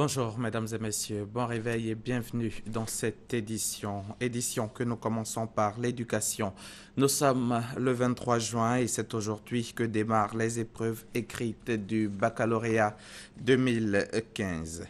Bonjour mesdames et messieurs, bon réveil et bienvenue dans cette édition que nous commençons par l'éducation. Nous sommes le 23 juin et c'est aujourd'hui que démarrent les épreuves écrites du baccalauréat 2015.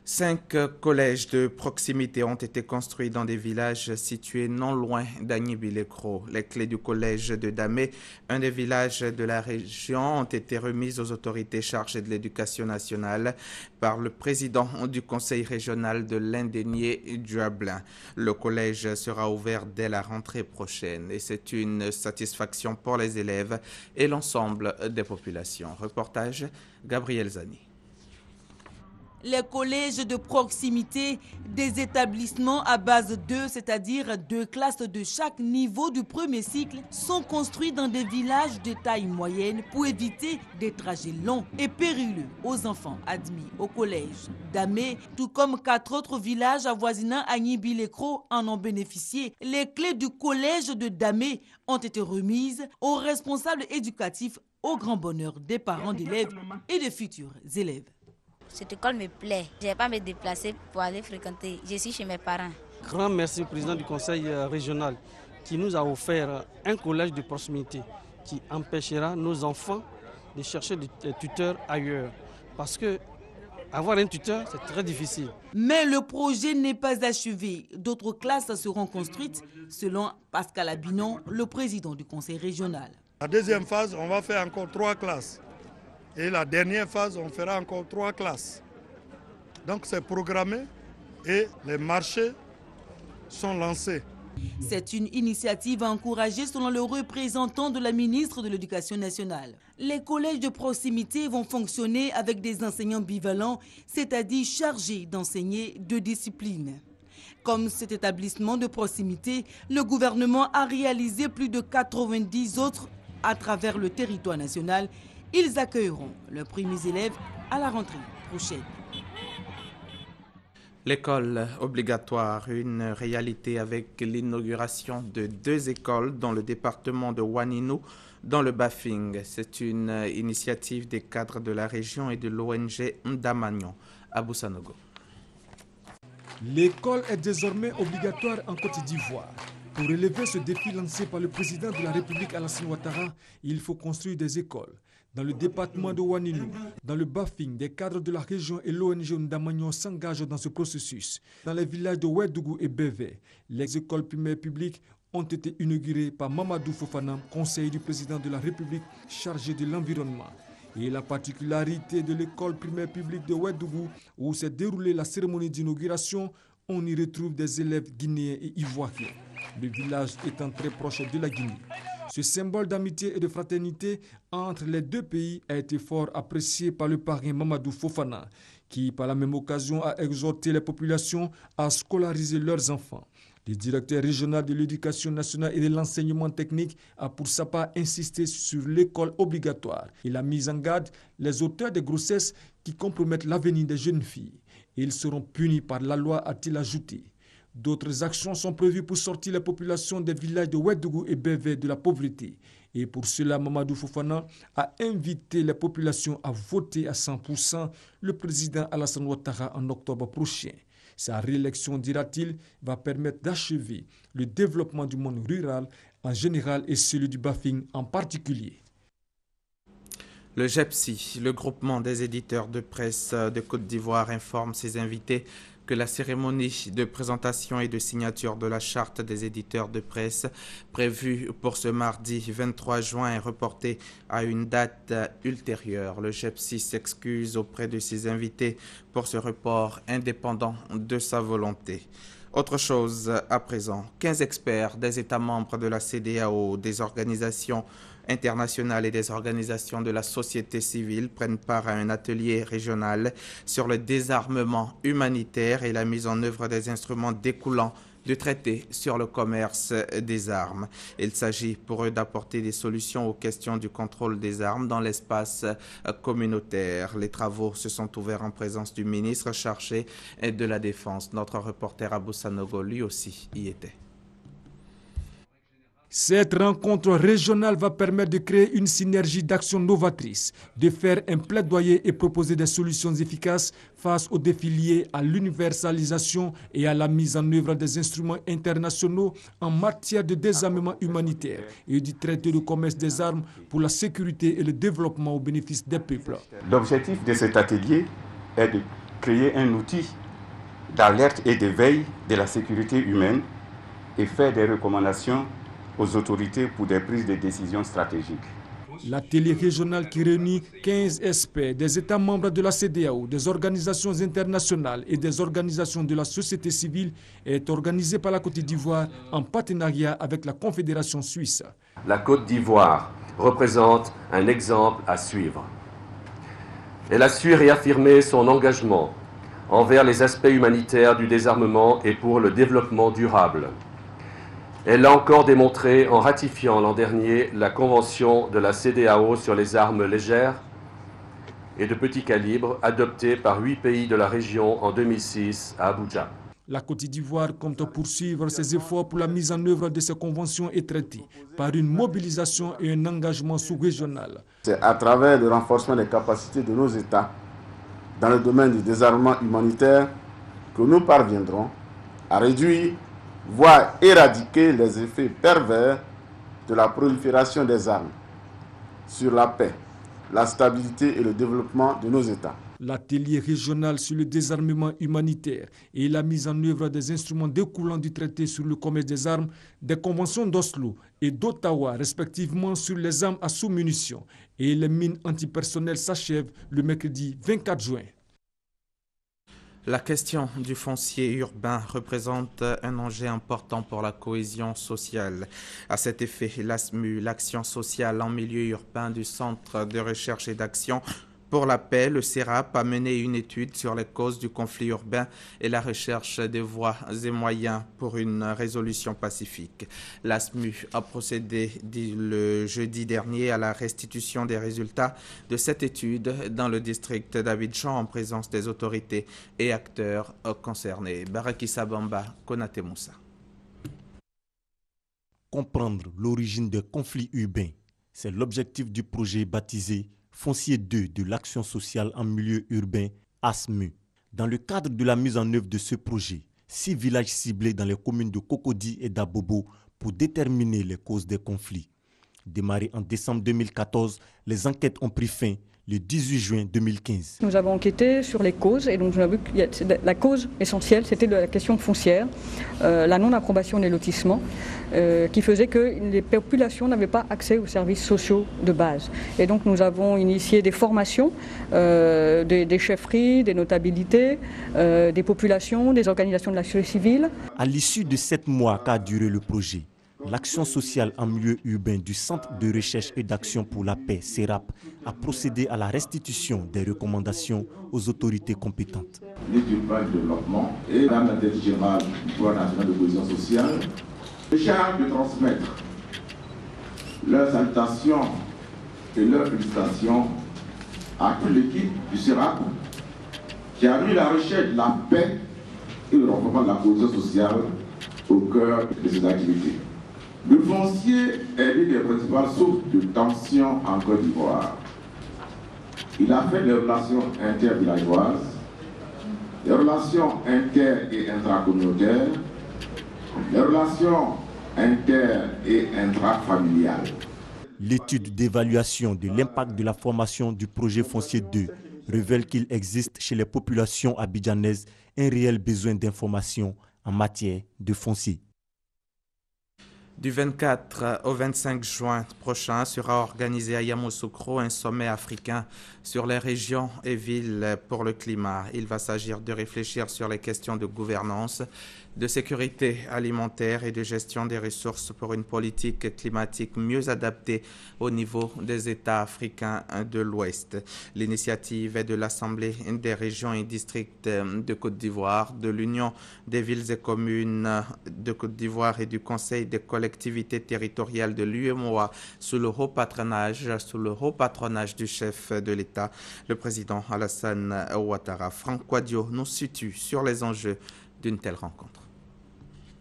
5 collèges de proximité ont été construits dans des villages situés non loin d'Agny-Bilekro. Les clés du collège de Damé, un des villages de la région, ont été remises aux autorités chargées de l'éducation nationale par le président du conseil régional de l'Indénié Duablin. Le collège sera ouvert dès la rentrée prochaine et c'est une satisfaction pour les élèves et l'ensemble des populations. Reportage Gabriel Zani. Les collèges de proximité, des établissements à base 2, c'est-à-dire 2 classes de chaque niveau du premier cycle, sont construits dans des villages de taille moyenne pour éviter des trajets longs et périlleux aux enfants admis au collège. Damé, tout comme 4 autres villages avoisinant Agny-Bilekro en ont bénéficié. Les clés du collège de Damé ont été remises aux responsables éducatifs au grand bonheur des parents d'élèves et des futurs élèves. Cette école me plaît. Je ne vais pas me déplacer pour aller fréquenter. Je suis chez mes parents. Grand merci au président du conseil régional qui nous a offert un collège de proximité qui empêchera nos enfants de chercher des tuteurs ailleurs. Parce que avoir un tuteur, c'est très difficile. Mais le projet n'est pas achevé. D'autres classes seront construites, selon Pascal Abinon, le président du conseil régional. La deuxième phase, on va faire encore 3 classes. Et la dernière phase, on fera encore 3 classes. Donc c'est programmé et les marchés sont lancés. C'est une initiative encouragée selon le représentant de la ministre de l'Éducation nationale. Les collèges de proximité vont fonctionner avec des enseignants bivalents, c'est-à-dire chargés d'enseigner 2 disciplines. Comme cet établissement de proximité, le gouvernement a réalisé plus de 90 autres à travers le territoire national. Ils accueilleront leurs premiers élèves à la rentrée prochaine. L'école obligatoire, une réalité avec l'inauguration de 2 écoles dans le département de Ouaninou, dans le Bafing. C'est une initiative des cadres de la région et de l'ONG Ndamagnon à Boussanogo. L'école est désormais obligatoire en Côte d'Ivoire. Pour relever ce défi lancé par le président de la République Alassane Ouattara, il faut construire des écoles. Dans le département de Ouaninou, dans le Bafing, des cadres de la région et l'ONG Ndamagnon s'engagent dans ce processus. Dans les villages de Ouedougou et Bévé, les écoles primaires publiques ont été inaugurées par Mamadou Fofana, conseiller du président de la République chargé de l'environnement. Et la particularité de l'école primaire publique de Ouedougou, où s'est déroulée la cérémonie d'inauguration, on y retrouve des élèves guinéens et ivoiriens, le village étant très proche de la Guinée. Ce symbole d'amitié et de fraternité entre les 2 pays a été fort apprécié par le parrain Mamadou Fofana, qui par la même occasion a exhorté les populations à scolariser leurs enfants. Le directeur régional de l'éducation nationale et de l'enseignement technique a pour sa part insisté sur l'école obligatoire. Il a mis en garde les auteurs de grossesses qui compromettent l'avenir des jeunes filles. Ils seront punis par la loi, a-t-il ajouté. D'autres actions sont prévues pour sortir les populations des villages de Ouedougou et Bévé de la pauvreté. Et pour cela, Mamadou Fofana a invité les populations à voter à 100% le président Alassane Ouattara en octobre prochain. Sa réélection, dira-t-il, va permettre d'achever le développement du monde rural en général et celui du Bafing en particulier. Le GEPSI, le groupement des éditeurs de presse de Côte d'Ivoire, informe ses invités que la cérémonie de présentation et de signature de la charte des éditeurs de presse prévue pour ce mardi 23 juin est reportée à une date ultérieure. Le GEPSI s'excuse auprès de ses invités pour ce report indépendant de sa volonté. Autre chose à présent, 15 experts des États membres de la CEDEAO, des organisations internationales et des organisations de la société civile prennent part à un atelier régional sur le désarmement humanitaire et la mise en œuvre des instruments découlant du traité sur le commerce des armes. Il s'agit pour eux d'apporter des solutions aux questions du contrôle des armes dans l'espace communautaire. Les travaux se sont ouverts en présence du ministre chargé de la Défense. Notre reporter à Boussanogo, lui aussi, y était. Cette rencontre régionale va permettre de créer une synergie d'action novatrice, de faire un plaidoyer et proposer des solutions efficaces face aux défis liés à l'universalisation et à la mise en œuvre des instruments internationaux en matière de désarmement humanitaire et du traité de commerce des armes pour la sécurité et le développement au bénéfice des peuples. L'objectif de cet atelier est de créer un outil d'alerte et de veille de la sécurité humaine et faire des recommandations aux autorités pour des prises de décisions stratégiques. L'atelier régional qui réunit 15 experts des États membres de la CEDEAO, des organisations internationales et des organisations de la société civile est organisé par la Côte d'Ivoire en partenariat avec la Confédération suisse. La Côte d'Ivoire représente un exemple à suivre. Elle a su réaffirmer son engagement envers les aspects humanitaires du désarmement et pour le développement durable. Elle l'a encore démontré en ratifiant l'an dernier la convention de la CEDEAO sur les armes légères et de petit calibre adoptée par 8 pays de la région en 2006 à Abuja. La Côte d'Ivoire compte poursuivre ses efforts pour la mise en œuvre de ces conventions et traités par une mobilisation et un engagement sous-régional. C'est à travers le renforcement des capacités de nos États dans le domaine du désarmement humanitaire que nous parviendrons à réduire, voire éradiquer les effets pervers de la prolifération des armes sur la paix, la stabilité et le développement de nos États. L'atelier régional sur le désarmement humanitaire et la mise en œuvre des instruments découlant du traité sur le commerce des armes, des conventions d'Oslo et d'Ottawa respectivement sur les armes à sous-munitions et les mines antipersonnelles s'achève le mercredi 24 juin. La question du foncier urbain représente un enjeu important pour la cohésion sociale. À cet effet, l'ASMU, l'action sociale en milieu urbain du Centre de recherche et d'action pour la paix, le CERAP, a mené une étude sur les causes du conflit urbain et la recherche des voies et moyens pour une résolution pacifique. L'ASMU a procédé le jeudi dernier à la restitution des résultats de cette étude dans le district d'Abidjan en présence des autorités et acteurs concernés. Baraki Sabamba, Konate Moussa. Comprendre l'origine des conflits urbains, c'est l'objectif du projet baptisé Foncier 2 de l'action sociale en milieu urbain, ASMU. Dans le cadre de la mise en œuvre de ce projet, 6 villages ciblés dans les communes de Cocody et d'Abobo pour déterminer les causes des conflits. Démarrées en décembre 2014, les enquêtes ont pris fin le 18 juin 2015. Nous avons enquêté sur les causes et donc nous avons vu que la cause essentielle, c'était la question foncière, la non-approbation des lotissements, qui faisait que les populations n'avaient pas accès aux services sociaux de base. Et donc nous avons initié des formations des chefferies, des notabilités, des populations, des organisations de la société civile. À l'issue de 7 mois qu'a duré le projet, l'action sociale en milieu urbain du Centre de recherche et d'action pour la paix, CERAP, a procédé à la restitution des recommandations aux autorités compétentes. L'étude du développement et la directrice générale du Pouvoir national de cohésion sociale se chargent de transmettre leurs salutations et leurs félicitations à toute l'équipe du CERAP qui a mis la recherche de la paix et le renforcement de la cohésion sociale au cœur de ses activités. Le foncier est l'une des principales sources de tension en Côte d'Ivoire. Il affecte les relations intervillageoises, les relations inter- et intracommunautaires, les relations inter- et intrafamiliales. L'étude d'évaluation de l'impact de la formation du projet Foncier 2 révèle qu'il existe chez les populations abidjanaises un réel besoin d'information en matière de foncier. Du 24 au 25 juin prochain sera organisé à Yamoussoukro un sommet africain sur les régions et villes pour le climat. Il va s'agir de réfléchir sur les questions de gouvernance, de sécurité alimentaire et de gestion des ressources pour une politique climatique mieux adaptée au niveau des États africains de l'Ouest. L'initiative est de l'Assemblée des régions et districts de Côte d'Ivoire, de l'Union des villes et communes de Côte d'Ivoire et du Conseil des collectivités territoriales de l'UEMOA sous le haut patronage du chef de l'État, le président Alassane Ouattara. Franck Quadio nous situe sur les enjeux d'une telle rencontre.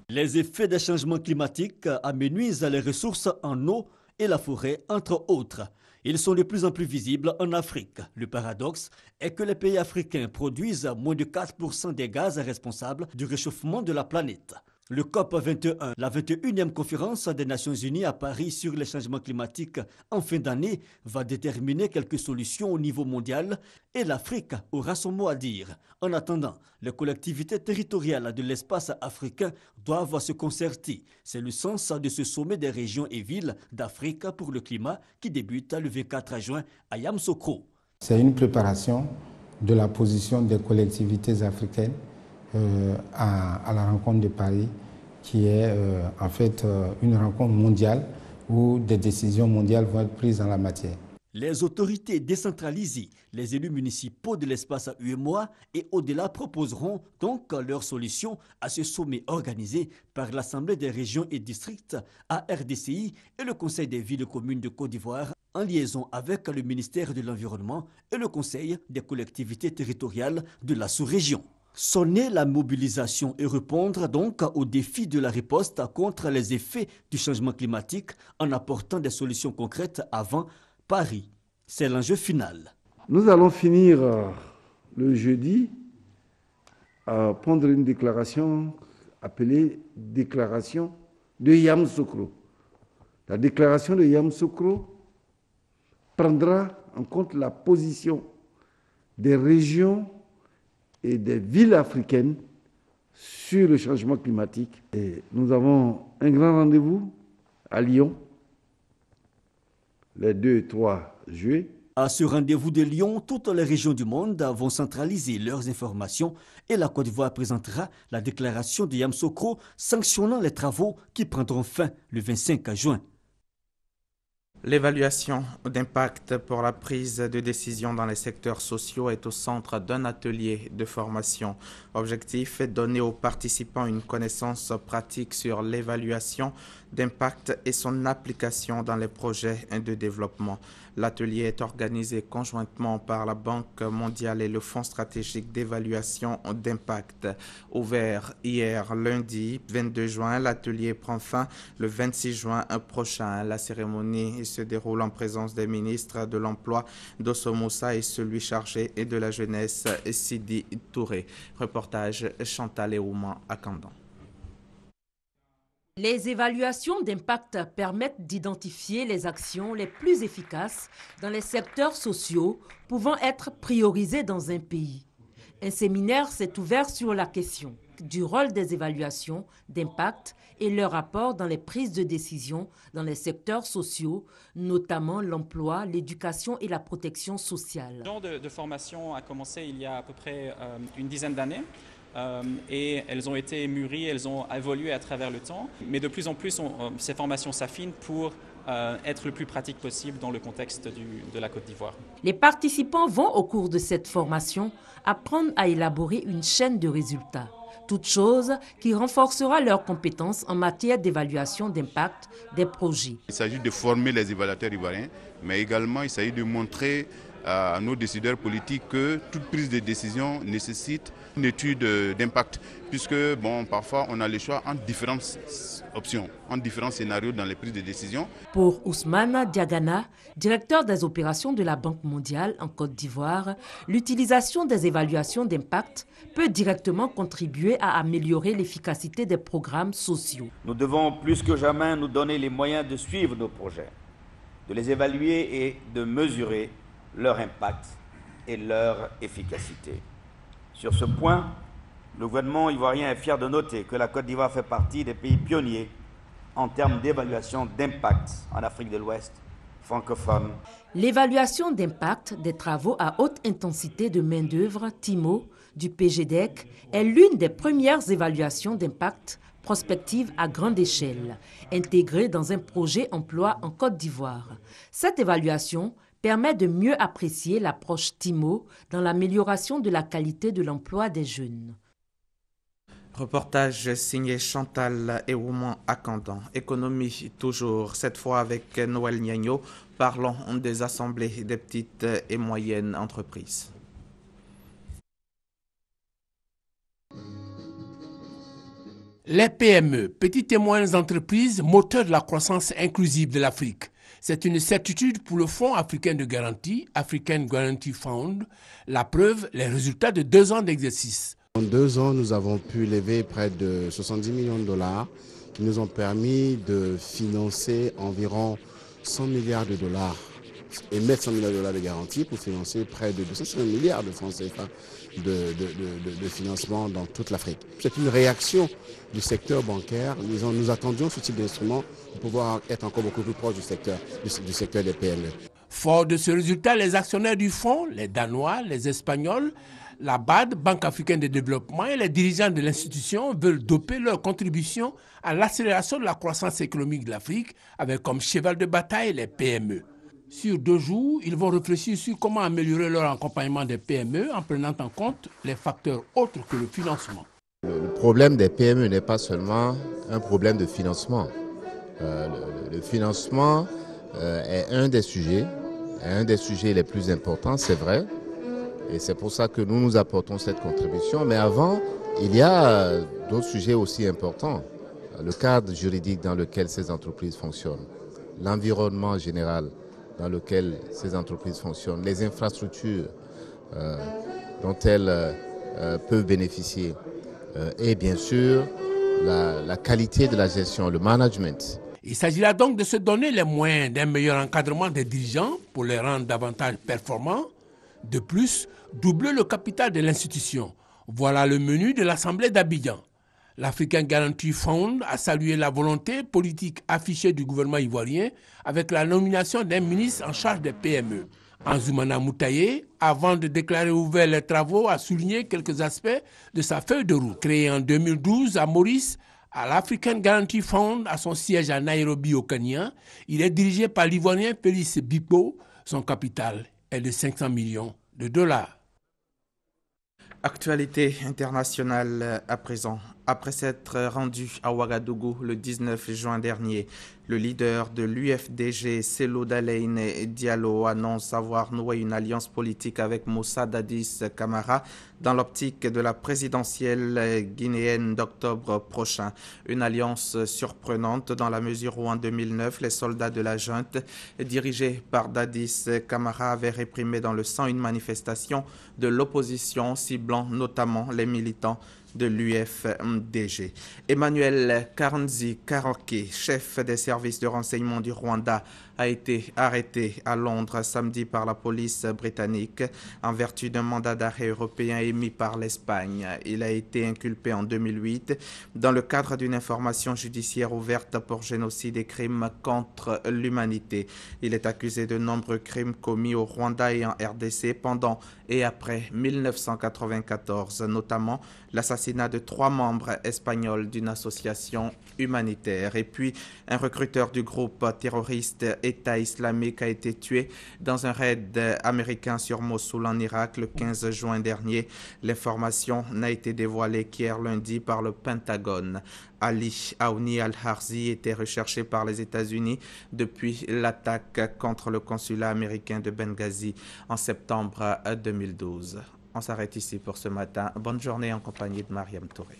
Les effets des changements climatiques amenuisent les ressources en eau et la forêt, entre autres. Ils sont de plus en plus visibles en Afrique. Le paradoxe est que les pays africains produisent moins de 4% des gaz responsables du réchauffement de la planète. Le COP21, la 21e conférence des Nations Unies à Paris sur les changements climatiques en fin d'année, va déterminer quelques solutions au niveau mondial et l'Afrique aura son mot à dire. En attendant, les collectivités territoriales de l'espace africain doivent se concerter. C'est le sens de ce sommet des régions et villes d'Afrique pour le climat qui débute le 24 juin à Yamoussoukro. C'est une préparation de la position des collectivités africaines à la rencontre de Paris, qui est en fait une rencontre mondiale où des décisions mondiales vont être prises en la matière. Les autorités décentralisées, les élus municipaux de l'espace UEMOA et au-delà proposeront donc leurs solutions à ce sommet organisé par l'Assemblée des régions et districts ARDCI et le Conseil des villes et communes de Côte d'Ivoire en liaison avec le ministère de l'Environnement et le Conseil des collectivités territoriales de la sous-région. Sonner la mobilisation et répondre donc aux défis de la riposte contre les effets du changement climatique en apportant des solutions concrètes avant Paris. C'est l'enjeu final. Nous allons finir le jeudi à prendre une déclaration appelée déclaration de Yamoussoukro. La déclaration de Yamoussoukro prendra en compte la position des régions et des villes africaines sur le changement climatique. Et nous avons un grand rendez-vous à Lyon, les 2 et 3 juillet. À ce rendez-vous de Lyon, toutes les régions du monde vont centraliser leurs informations et la Côte d'Ivoire présentera la déclaration de Yamoussoukro sanctionnant les travaux qui prendront fin le 25 juin. L'évaluation d'impact pour la prise de décision dans les secteurs sociaux est au centre d'un atelier de formation. Objectif est de donner aux participants une connaissance pratique sur l'évaluation d'impact et son application dans les projets de développement. L'atelier est organisé conjointement par la Banque mondiale et le Fonds stratégique d'évaluation d'impact. Ouvert hier lundi 22 juin, l'atelier prend fin le 26 juin prochain. La cérémonie se déroule en présence des ministres de l'Emploi Dosso Moussa et celui chargé de la jeunesse Sidi Touré. Reportage Chantal Eouman à Candan. Les évaluations d'impact permettent d'identifier les actions les plus efficaces dans les secteurs sociaux pouvant être priorisés dans un pays. Un séminaire s'est ouvert sur la question du rôle des évaluations d'impact et leur rapport dans les prises de décision dans les secteurs sociaux, notamment l'emploi, l'éducation et la protection sociale. Ce genre de formation a commencé il y a à peu près une dizaine d'années. Et elles ont été mûries, elles ont évolué à travers le temps. Mais de plus en plus, ces formations s'affinent pour être le plus pratique possible dans le contexte de la Côte d'Ivoire. Les participants vont, au cours de cette formation, apprendre à élaborer une chaîne de résultats. Toute chose qui renforcera leurs compétences en matière d'évaluation d'impact des projets. Il s'agit de former les évaluateurs ivoiriens, mais également il s'agit de montrer à nos décideurs politiques que toute prise de décision nécessite une étude d'impact, puisque parfois on a le choix entre différentes options, entre différents scénarios dans les prises de décision. Pour Ousmane Diagana, directeur des opérations de la Banque mondiale en Côte d'Ivoire, l'utilisation des évaluations d'impact peut directement contribuer à améliorer l'efficacité des programmes sociaux. Nous devons plus que jamais nous donner les moyens de suivre nos projets, de les évaluer et de mesurer leur impact et leur efficacité. Sur ce point, le gouvernement ivoirien est fier de noter que la Côte d'Ivoire fait partie des pays pionniers en termes d'évaluation d'impact en Afrique de l'Ouest francophone. L'évaluation d'impact des travaux à haute intensité de main-d'œuvre, TIMO, du PGDEC, est l'une des premières évaluations d'impact prospective à grande échelle, intégrée dans un projet emploi en Côte d'Ivoire. Cette évaluation permet de mieux apprécier l'approche TIMO dans l'amélioration de la qualité de l'emploi des jeunes. Reportage signé Chantal Eouman à Candan. Économie toujours, cette fois avec Noël Niagno. Parlons des assemblées des petites et moyennes entreprises. Les PME, petites et moyennes entreprises, moteurs de la croissance inclusive de l'Afrique. C'est une certitude pour le Fonds africain de garantie, African Guarantee Fund. La preuve, les résultats de 2 ans d'exercice. En 2 ans, nous avons pu lever près de 70 millions de dollars qui nous ont permis de financer environ 100 milliards de dollars et mettre 100 milliards de dollars de garantie pour financer près de 250 milliards de francs CFA de financement dans toute l'Afrique. C'est une réaction du secteur bancaire. Nous attendions ce type d'instrument pour pouvoir être encore beaucoup plus proche du secteur des PME. Fort de ce résultat, les actionnaires du fonds, les Danois, les Espagnols, la BAD, Banque africaine de développement, et les dirigeants de l'institution veulent doper leur contribution à l'accélération de la croissance économique de l'Afrique avec comme cheval de bataille les PME. Sur 2 jours, ils vont réfléchir sur comment améliorer leur accompagnement des PME en prenant en compte les facteurs autres que le financement. Le problème des PME n'est pas seulement un problème de financement. Le financement est un des sujets les plus importants, c'est vrai. Et c'est pour ça que nous apportons cette contribution. Mais avant, il y a d'autres sujets aussi importants. Le cadre juridique dans lequel ces entreprises fonctionnent, l'environnement général dans lequel ces entreprises fonctionnent, les infrastructures dont elles peuvent bénéficier et bien sûr la qualité de la gestion, le management. Il s'agira donc de se donner les moyens d'un meilleur encadrement des dirigeants pour les rendre davantage performants. De plus, doubler le capital de l'institution. Voilà le menu de l'Assemblée d'Abidjan. L'African Guarantee Fund a salué la volonté politique affichée du gouvernement ivoirien avec la nomination d'un ministre en charge des PME. Anzoumana Moutaye, avant de déclarer ouverts les travaux, a souligné quelques aspects de sa feuille de route. Créé en 2012 à Maurice, à l'African Guarantee Fund, à son siège à Nairobi au Kenya, il est dirigé par l'Ivoirien Félix Bipo. Son capital est de 500 millions de dollars. Actualité internationale à présent. Après s'être rendu à Ouagadougou le 19 juin dernier, le leader de l'UFDG, Cellou Dalein Diallo, annonce avoir noué une alliance politique avec Moussa Dadis Camara dans l'optique de la présidentielle guinéenne d'octobre prochain. Une alliance surprenante dans la mesure où en 2009, les soldats de la junte dirigés par Dadis Camara avaient réprimé dans le sang une manifestation de l'opposition ciblant notamment les militants de l'UFDG. Emmanuel Karanzi Karoke, chef des services de renseignement du Rwanda, a été arrêté à Londres samedi par la police britannique en vertu d'un mandat d'arrêt européen émis par l'Espagne. Il a été inculpé en 2008 dans le cadre d'une information judiciaire ouverte pour génocide et crimes contre l'humanité. Il est accusé de nombreux crimes commis au Rwanda et en RDC pendant et après 1994, notamment l'assassinat de 3 membres espagnols d'une association humanitaire. Et puis, un recruteur du groupe terroriste État islamique a été tué dans un raid américain sur Mossoul en Irak le 15 juin dernier. L'information n'a été dévoilée qu'hier lundi par le Pentagone. Ali Aouni Al-Harzi était recherché par les États-Unis depuis l'attaque contre le consulat américain de Benghazi en septembre 2012. On s'arrête ici pour ce matin. Bonne journée en compagnie de Mariam Touré.